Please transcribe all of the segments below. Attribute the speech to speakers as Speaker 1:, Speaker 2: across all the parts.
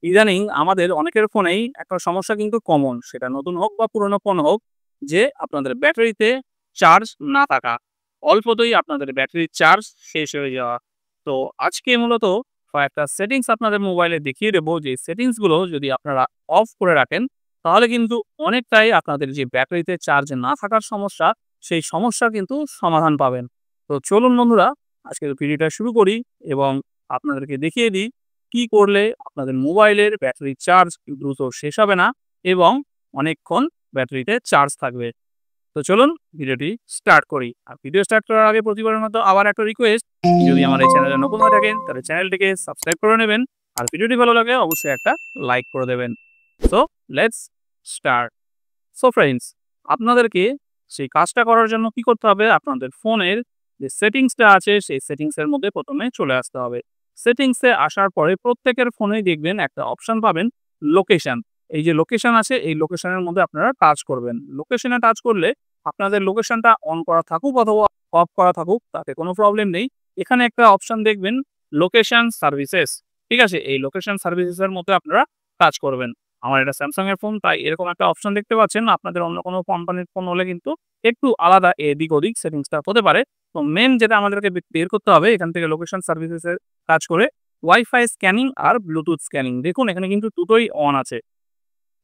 Speaker 1: ইদানিং আমাদের অনেকের ফোনেই একটা সমস্যা কিন্তু কমন। সেটা নতুন হোক বা পুরনো ফোন হোক, যে আপনাদের ব্যাটারিতে চার্জ না থাকা। অল্পতেই আপনাদের ব্যাটারির চার্জ শেষ হয়ে যাওয়া। তো আজকে মূলত কয়েকটা সেটিংস আপনাদের মোবাইলে দেখিয়ে দেবো, যে সেটিংস গুলো যদি আপনারা অফ করে রাখেন, তাহলে কিন্তু অনেকটাই আপনাদের যে ব্যাটারিতে চার্জ না থাকার সমস্যা, সেই সমস্যার কিন্তু সমাধান পাবেন। তো চলুন বন্ধুরা, আজকের ভিডিওটা শুরু করি এবং আপনাদেরকে দেখিয়ে দিই কি করলে আপনাদের মোবাইলের ব্যাটারি চার্জ দ্রুত শেষ হবে না এবং অনেকক্ষণ ব্যাটারিতে চার্জ থাকবে। তো চলুন ভিডিওটি স্টার্ট করি। আর ভিডিও স্টার্ট করার আগে প্রতিবারের মতো আবার একটা রিকোয়েস্ট, যদি আমার এই চ্যানেলে নতুন হয়ে থাকেন তাহলে চ্যানেলটিকে সাবস্ক্রাইব করে নেবেন। আর ভিডিওটি ভালো লাগে অবশ্যই একটা লাইক করে দেবেন। So let's start. So friends, আপনাদেরকে সেই কাজটা করার জন্য কি করতে হবে, আপনাদের ফোনের যে সেটিংসটা আছে সেই সেটিংসের মধ্যে প্রথমে চলে আসতে হবে। সেটিংসে আসার পরে প্রত্যেকের ফোনেই দেখবেন একটা অপশন পাবেন, লোকেশন। এই যে লোকেশন আছে এই লোকেশনের মধ্যে আপনারা টাচ করবেন। লোকেশনে টাচ করলে আপনাদের লোকেশনটা অন করা থাকুক অথবা অফ করা থাকুক তাতে কোনো প্রবলেম নেই। এখানে একটা অপশন দেখবেন, লোকেশন সার্ভিসেস। ঠিক আছে, এই লোকেশন সার্ভিসেসের মধ্যে আপনারা কাজ করবেন। আমার এটা স্যামসাং এর ফোন, তাই এরকম একটা অপশন দেখতে পাচ্ছেন। আপনাদের অন্য কোনো কোম্পানির ফোন হলে কিন্তু একটু আলাদা এদিক ওদিক সেটিংসটা হতে পারে। তো মেন যেটা আমাদেরকে বের করতে হবে এখান থেকে লোকেশন সার্ভিসেস এর কাজ করে ওয়াইফাই স্ক্যানিং আর ব্লুটুথ স্ক্যানিং। দেখুন এখানে কিন্তু দুটোই অন আছে।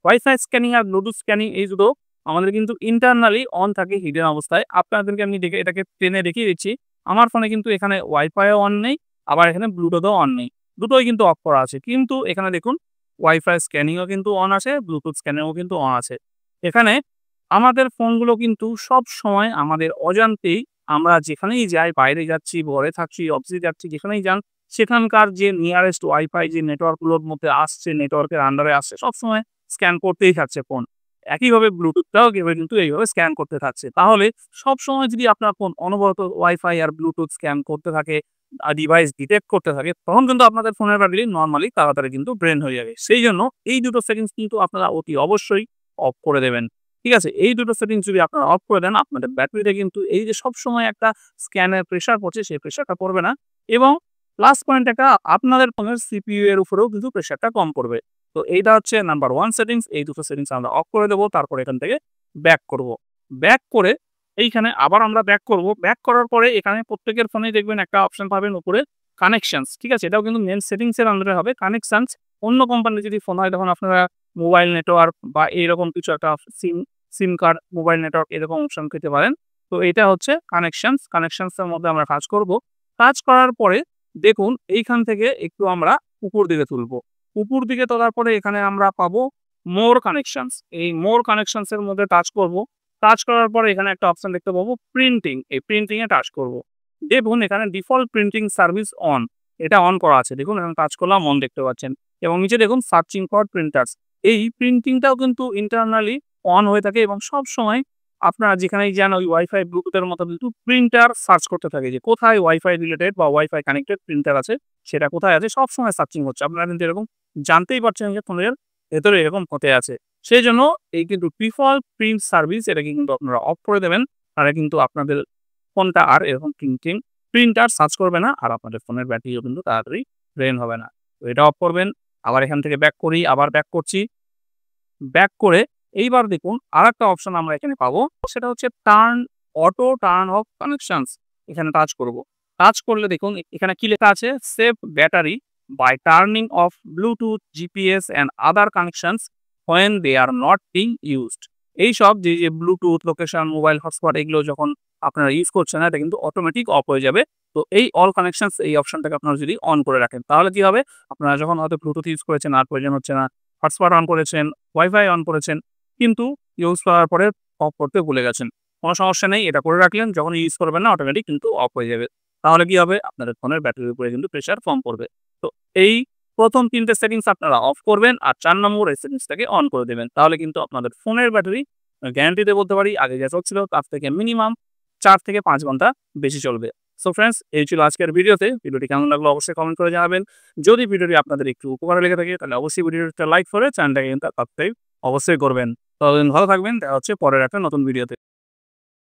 Speaker 1: ওয়াইফাই স্ক্যানিং আর ব্লুটুথ স্ক্যানিং এই দুটো আমাদের কিন্তু ইন্টারনালি অন থাকে হিডেন অবস্থায়। আপনাদেরকে আমি এটাকে টেনে দেখিয়ে দিচ্ছি। আমার ফোনে কিন্তু এখানে ওয়াইফাইও অন নেই, আবার এখানে ব্লুটুথও অন নেই। দুটোই কিন্তু অফ করা আছে। কিন্তু এখানে দেখুন ওয়াইফাই স্ক্যানিংও কিন্তু অন আছে, ব্লুটুথ স্ক্যানিংও কিন্তু অন আছে। এখানে আমাদের ফোনগুলো কিন্তু সবসময় আমাদের অজান্তেই আমরা যেখানেই যাই, বাইরে যাচ্ছি, ঘরে থাকছি, অফিসে যাচ্ছি, যেখানেই যান সেখানকার যে নিয়ারেস্ট ওয়াইফাই যে নেটওয়ার্কগুলোর মধ্যে আসছে, নেটওয়ার্কের আন্ডারে আসছে, সবসময় স্ক্যান করতেই থাকছে ফোন। একইভাবে ব্লুটুথটাও কিন্তু এইভাবে স্ক্যান করতে থাকছে। তাহলে সবসময় যদি আপনার ফোন অনবরত ওয়াইফাই আর ব্লুটুথ স্ক্যান করতে থাকে, ডিভাইস ডিটেক্ট করতে থাকে, তখন কিন্তু আপনাদের ফোনের ব্যাটারি নরমালি তাড়াতাড়ি কিন্তু ড্রেন হয়ে যাবে। সেইজন্য এই দুটো সেটিংস কিন্তু আপনারা অতি অবশ্যই অফ করে দেবেন। ঠিক আছে? এই দুটো সেটিংস যদি আপনারা অফ করে দেন, আপনাদের ব্যাটারিতে কিন্তু এই যে সবসময় একটা স্ক্যানের প্রেশার পড়ছে, সেই প্রেশারটা পড়বে না এবং প্লাস পয়েন্ট একটা আপনাদের ফোনের সিপিইউ এর উপরেও কিন্তু প্রেশারটা কম পড়বে। তো এইটা হচ্ছে নাম্বার 1 সেটিংস। এই দুটো সেটিংস আমরা অফ করে দেব। তারপরে এখান থেকে ব্যাক করব। ব্যাক করে এইখানে আবার আমরা ব্যাক করব। ব্যাক করার পরে এখানে প্রত্যেকের ফোনেই দেখবেন একটা অপশন পাবেন উপরে, কানেকশনস। ঠিক আছে? এটাও কিন্তু মেইন সেটিংস এর আন্ডারে হবে। কানেকশনস অন্য কোম্পানির যদি ফোন হয় তখন আপনারা মোবাইল নেটওয়ার্ক বা এইরকম কিছু একটা সিম কার্ড, মোবাইল নেটওয়ার্ক এরকম অপশন পেতে পারেন। তো এটা হচ্ছে কানেকশনস। কানেকশনস এর মধ্যে আমরা কাজ করব। কাজ করার পরে দেখুন এইখান থেকে একটু আমরা উপর দিকে তুলব। উপর দিকে তোলার পরে এখানে আমরা পাবো মোর কানেকশনস। এই মোর কানেকশনস এর মধ্যে টাচ করব। টাচ করার পরে এখানে একটা অপশন দেখতে পাবো প্রিন্টিং। এই প্রিন্টিং এ টাচ করব। দেখুন এখানে ডিফল্ট প্রিন্টিং সার্ভিস অন। এটা অন করা আছে। দেখুন এখানে টাচ করলাম, অন দেখতে পাচ্ছেন। এবং নিচে দেখুন সার্চিং ফর প্রিন্টার্স। এই প্রিন্টিংটাও কিন্তু ইন্টারনালি অন হয়ে থাকে এবং সবসময় আপনারা যেখানেই যান ওই ওয়াইফাই ব্লুটুথের মতো কিন্তু প্রিন্টার সার্চ করতে থাকে, যে কোথায় ওয়াইফাই রিলেটেড বা ওয়াইফাই কানেক্টেড প্রিন্টার আছে, সেটা কোথায় আছে সবসময় সার্চিং হচ্ছে। আপনারা কিন্তু এরকম জানতেই পারছেন যে ফোনের ভেতরে এরকম হতে আছে। সেইজন্য এই কিন্তু ডিফল্ট প্রিন্ট সার্ভিস এটাকে কিন্তু আপনারা অফ করে দেবেন। তাহলে কিন্তু আপনাদের ফোনটা আর এরকম প্রিন্টার সার্চ করবে না আর আপনাদের ফোনের ব্যাটারিও কিন্তু তাড়াতাড়ি ড্রেন হবে না। তো এটা অফ করবেন। আবার এখান থেকে ব্যাক করি, আবার ব্যাক করছি। ব্যাক করে এইবার দেখুন আরেকটা অপশন আমরা এখানে পাবো। সেটা হচ্ছে টার্ন অফ কানেকশনস। এখানে টাচ করব। টাচ করলে দেখুন এখানে কি লেখা আছে? Save battery by turning off Bluetooth, GPS and other connections when they are not being used. এইসব যে ব্লুটুথ, লোকেশন, মোবাইল হটস্পট এগুলো যখন আপনারা ইউজ করছেন না, এটা কিন্তু অটোমেটিক অফ হয়ে যাবে। তো এই অল কানেকশনস এই অপশনটাকে আপনারা যদি অন করে রাখেন তাহলে কি হবে? আপনারা যখন হয়তো ব্লুটুথ ইউজ করেছেন আর প্রয়োজন হচ্ছে না, হটস্পট অন করেছেন, ওয়াইফাই অন করেছেন, কিন্তু ইউজ করার পরে অফ করতে ভুলে গেছেন। কোনো সমস্যা নেই, এটা করে রাখলেন, যখন ইউজ করবেন না অটোমেটিক কিন্তু অফ হয়ে যাবে। তাহলে কি হবে? আপনাদের ফোনের ব্যাটারির উপরে কিন্তু প্রেশার কম পড়বে। তো এই ১ম ৩ টে সেটিংস আপনারা অফ করবেন আর ৪ নম্বর এই সেটিংসটাকে অন করে দেবেন। তাহলে কিন্তু আপনাদের ফোনের ব্যাটারি গ্যারান্টিতে বলতে পারি আগে যা চলছিল তার থেকে মিনিমাম ৪ থেকে ৫ ঘন্টা বেশি চলবে। সো ফ্রেন্ডস, এই ছিল আজকের ভিডিওতে। ভিডিওটি কেমন লাগলো অবশ্যই কমেন্ট করে জানাবেন। যদি ভিডিওটি আপনাদের একটু উপকারে লেগে থাকে তাহলে অবশ্যই ভিডিওটা লাইক করে চ্যানেলটাকে কিন্তু সাবস্ক্রাইব অবশ্যই করবেন। ততদিন ভালো থাকবেন। দেখা হচ্ছে পরের একটা নতুন ভিডিওতে।